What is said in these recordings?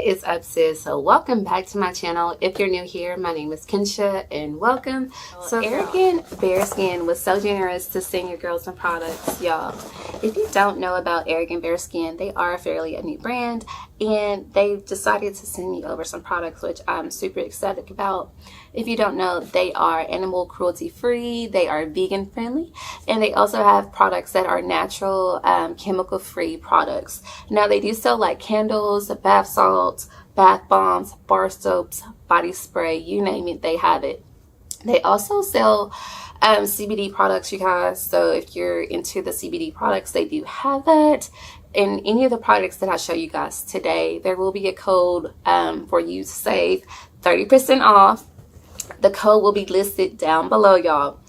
What is up, sis? So welcome back to my channel. If you're new here, my name is Kensha and welcome. So Arrogrant Bare Skin was so generous to send your girls some products, y'all. If you don't know about Arrogrant Bare Skin, they are fairly a new brand and they decided to send me over some products, which I'm super excited about. If you don't know, they are animal cruelty free, they are vegan friendly, and they also have products that are natural, chemical free products. Now they do sell like candles, bath salts, bath bombs, bar soaps, body spray, you name it, they have it. They also sell CBD products, you guys. So if you're into the CBD products, they do have that. In any of the products that I show you guys today, there will be a code for you to save 30% off. The code will be listed down below, y'all.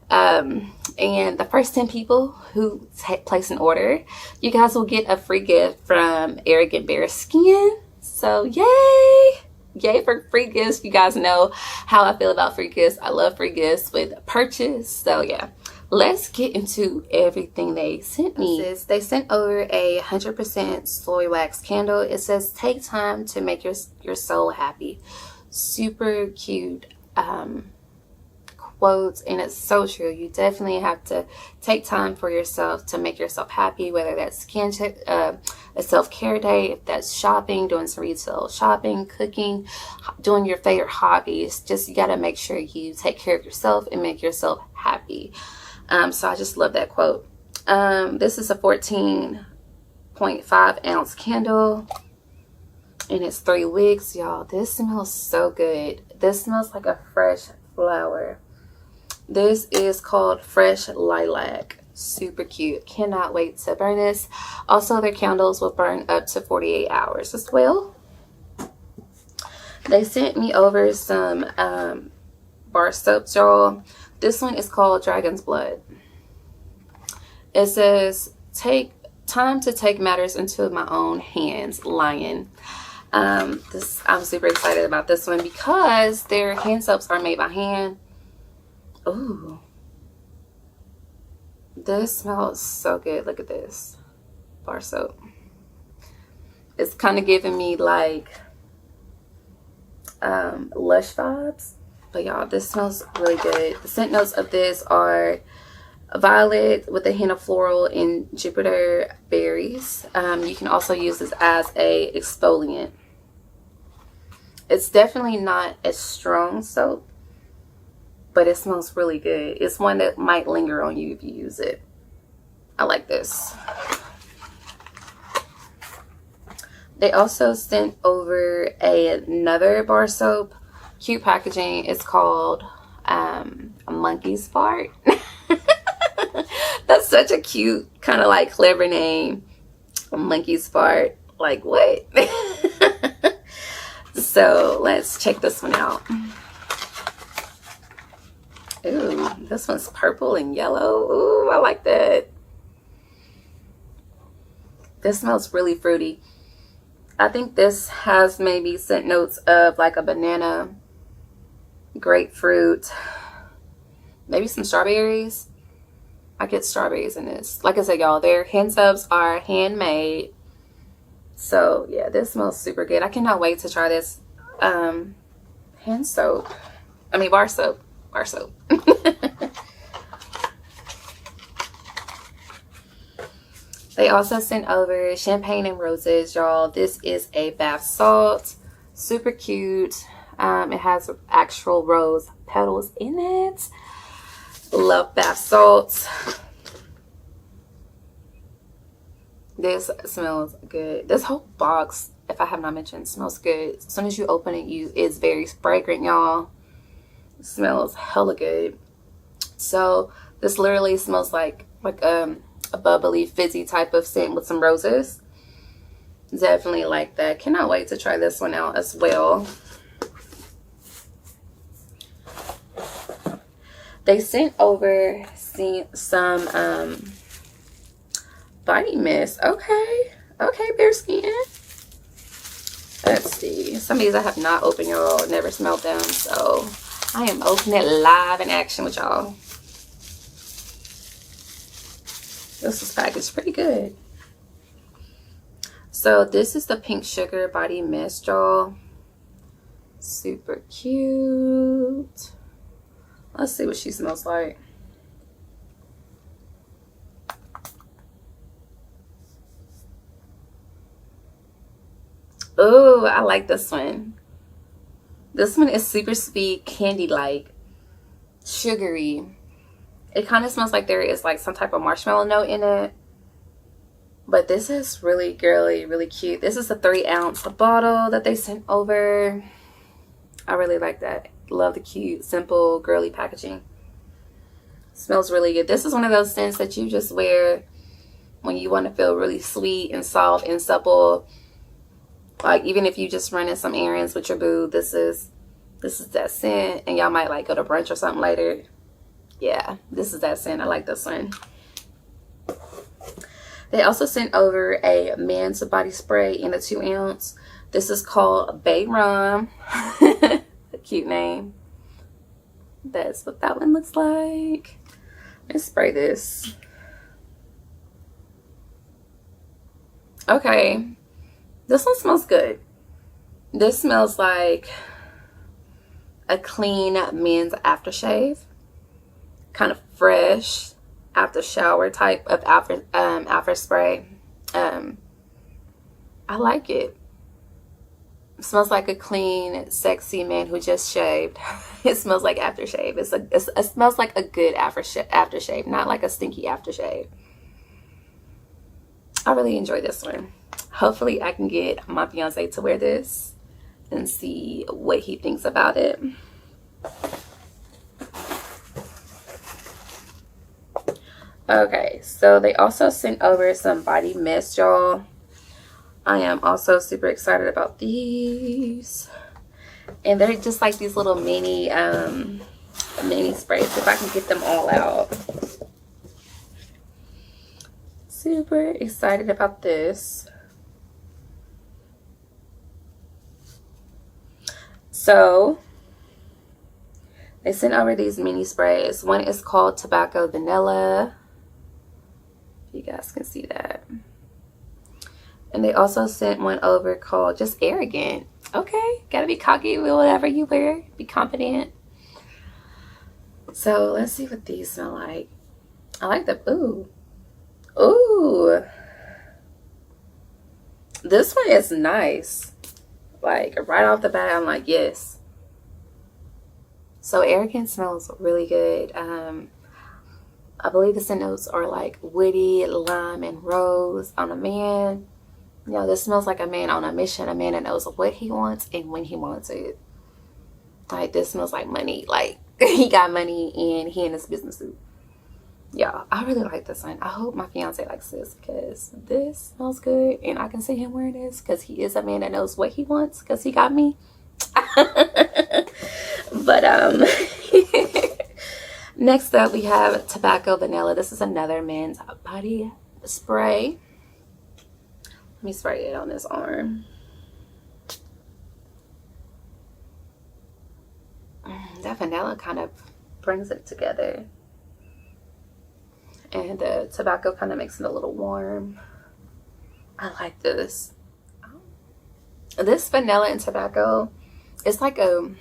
And the first 10 people who place an order, you guys will get a free gift from Arrogrant Bare Skin. So yay for free gifts. You guys know how I feel about free gifts. I love free gifts with purchase. So yeah, let's get into everything they sent me. They sent over a 100% soy wax candle. It says take time to make your soul happy. Super cute quotes, and it's so true. You definitely have to take time for yourself to make yourself happy, whether that's a self-care day, if that's shopping, doing some retail shopping, cooking, doing your favorite hobbies. Just you got to make sure you take care of yourself and make yourself happy. So I just love that quote. This is a 14.5 ounce candle and it's 3 wicks, y'all. This smells so good. This smells like a fresh flower. This is called Fresh Lilac. Super cute. Cannot wait to burn this. Also, their candles will burn up to 48 hours as well. They sent me over some bar soaps, y'all. This one is called Dragon's Blood. It says, take time to take matters into my own hands, Lion. I'm super excited about this one because their hand soaps are made by hand. Ooh, this smells so good. Look at this bar soap. It's kind of giving me like Lush vibes, but y'all, this smells really good. The scent notes of this are violet with a hint of floral and Jupiter berries. You can also use this as a exfoliant. It's definitely not a strong soap, but it smells really good. It's one that might linger on you if you use it. I like this. They also sent over another bar soap. Cute packaging. It's called a monkey's fart. That's such a cute, kind of like clever name. A monkey's fart. Like what? So let's check this one out. Ooh, this one's purple and yellow. Ooh, I like that. This smells really fruity. I think this has maybe scent notes of like a banana, grapefruit, maybe some strawberries. I get strawberries in this. Like I said, y'all, their hand soaps are handmade. So yeah, this smells super good. I cannot wait to try this hand soap. I mean bar soap. Bar soap. They also sent over champagne and roses, y'all. This is a bath salt. Super cute. It has actual rose petals in it. Love bath salts. This smells good. This whole box, if I have not mentioned, smells good. As soon as you open it, it's very fragrant, y'all. It smells hella good. So this literally smells like a bubbly, fizzy type of scent with some roses. Definitely like that. Cannot wait to try this one out as well. They sent over some body mist. Okay, Bare Skin. Let's see. Some of these I have not opened, y'all. Never smelled them, so I am opening it live in action with y'all. This is packaged pretty good. So So this is the Pink Sugar Body Mist Gel. Super cute. Let's see what she smells like. Oh, I like this one. This one is super sweet, candy-like, sugary. It kind of smells like there is like some type of marshmallow note in it. But this is really girly, really cute. This is a 3-ounce bottle that they sent over. I really like that. Love the cute, simple, girly packaging. Smells really good. This is one of those scents that you just wear when you want to feel really sweet and soft and supple. Like even if you just running some errands with your boo, this is that scent. And y'all might like go to brunch or something later. Yeah, this is that scent. I like this one. They also sent over a men's body spray in a 2-ounce. This is called BALM. A cute name. That's what that one looks like. Let's spray this. Okay. This one smells good. This smells like a clean men's aftershave. Kind of fresh after shower type of after spray. I like it. It smells like a clean, sexy man who just shaved. It smells like aftershave. It smells like a good aftershave, not like a stinky aftershave. I really enjoy this one. Hopefully I can get my fiance to wear this and see what he thinks about it. Okay, so they also sent over some body mist, y'all. I am also super excited about these. And they're just like these little mini sprays, if I can get them all out. Super excited about this. So they sent over these mini sprays. One is called Tobacco Vanilla. You guys can see that. And they also sent one over called just Arrogant. Okay, gotta be cocky with whatever you wear. Be confident. So let's see what these smell like. I like the, ooh. This one is nice. Like right off the bat, I'm like, yes. So Arrogant smells really good. I believe the scent notes are like woody, lime, and rose on a man. You know, this smells like a man on a mission, a man that knows what he wants and when he wants it. Like this smells like money. Like he got money and he in his business suit. Yeah, I really like this one. I hope my fiance likes this because this smells good and I can see him wearing this because he is a man that knows what he wants because he got me. But next up we have Tobacco Vanilla. This is another men's body spray. Let me spray it on this arm. That vanilla kind of brings it together. And the tobacco kind of makes it a little warm. I like this. This vanilla and tobacco, it's like a,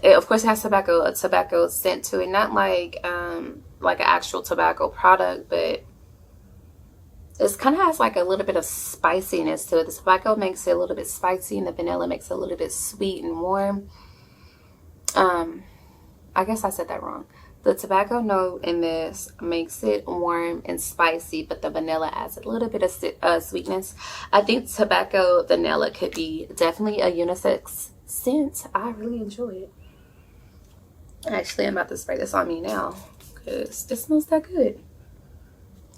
of course it has a tobacco scent to it. Not like an actual tobacco product, but it kind of has like a little bit of spiciness to it. The tobacco makes it a little bit spicy and the vanilla makes it a little bit sweet and warm. I guess I said that wrong. The tobacco note in this makes it warm and spicy, but the vanilla adds a little bit of sweetness. I think tobacco vanilla could be definitely a unisex scent. I really enjoy it. Actually, I'm about to spray this on me now because it smells that good.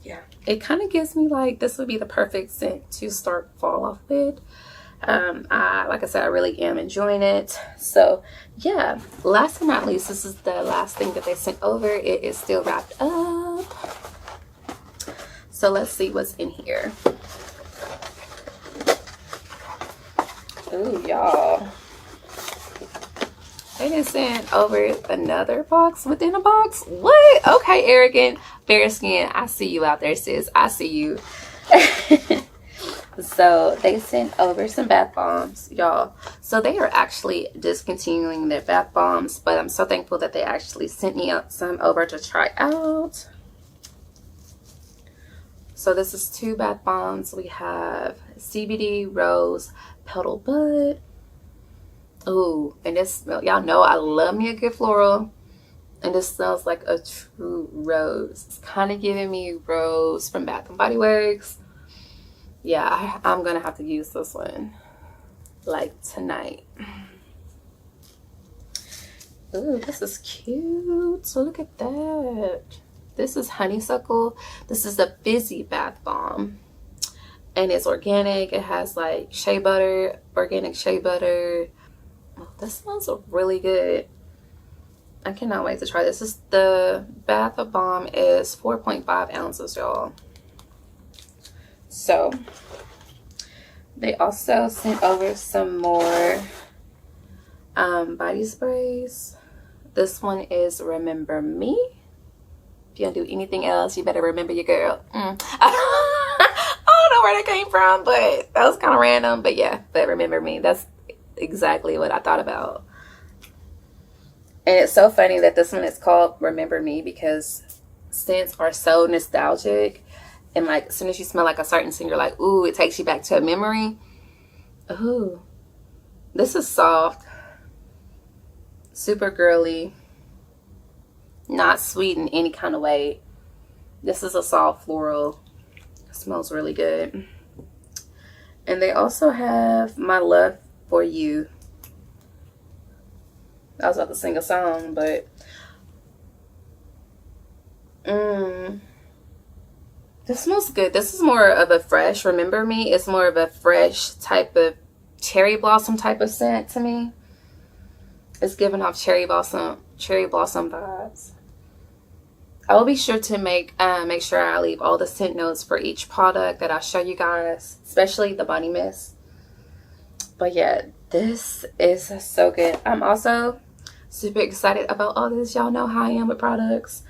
Yeah, it kind of gives me like this would be the perfect scent to start fall off with. Like I said, I really am enjoying it. So yeah, last but not least, this is the last thing that they sent over. It is still wrapped up, so let's see what's in here. Ooh, y'all, they just sent over another box within a box. What? Okay, Arrogant Bare Skin, I see you out there, sis. I see you. So they sent over some bath bombs, y'all. So they are actually discontinuing their bath bombs, but I'm so thankful that they actually sent me some over to try out. So this is 2 bath bombs. We have CBD, rose, petal bud. Ooh, and this smell, y'all know I love me a good floral. And this smells like a true rose. It's kind of giving me rose from Bath and Body Works. Yeah, I'm gonna have to use this one like tonight. Ooh, this is cute. So look at that. This is Honeysuckle. This is the Fizzy bath bomb, and it's organic. It has like shea butter, organic shea butter. Oh, that smells really good. I cannot wait to try this. The bath bomb is 4.5 ounces, y'all. So they also sent over some more body sprays. This one is Remember Me. If you don't do anything else, you better remember your girl. I don't know where that came from, but that was kind of random. But yeah, but Remember Me. That's exactly what I thought about. And it's so funny that this one is called Remember Me, because scents are so nostalgic. And like, as soon as you smell like a certain scent, you're like, ooh, it takes you back to a memory. Ooh, this is soft, super girly, not sweet in any kind of way. This is a soft floral. It smells really good. And they also have My Love for You. I was about to sing a song, but this smells good. This is more of a fresh, Remember Me. It's more of a fresh type of cherry blossom type of scent to me. It's giving off cherry blossom vibes. I will be sure to make sure I leave all the scent notes for each product that I show you guys, especially the body mist. But yeah, this is so good. I'm also super excited about all this. Y'all know how I am with products.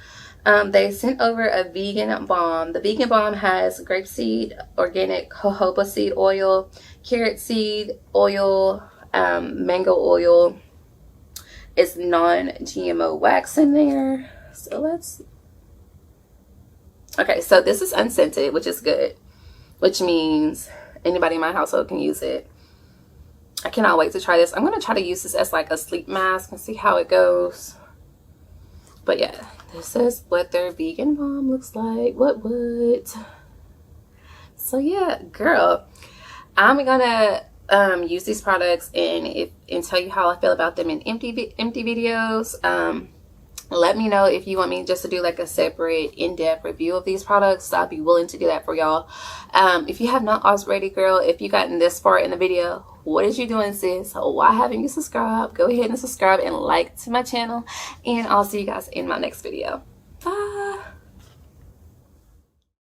They sent over a vegan balm. The vegan balm has grapeseed, organic jojoba seed oil, carrot seed oil, mango oil. It's non-GMO wax in there. So let's... Okay, so this is unscented, which is good, which means anybody in my household can use it. I cannot wait to try this. I'm going to try to use this as like a sleep mask and see how it goes. But yeah, this is what their vegan balm looks like. What? So yeah, girl, I'm going to use these products and tell you how I feel about them in empty videos. Let me know if you want me just to do like a separate in-depth review of these products. I'll be willing to do that for y'all. If you have not already, girl, if you gotten this far in the video, what is you doing, sis? Why haven't you subscribed? Go ahead and subscribe and like to my channel, and I'll see you guys in my next video.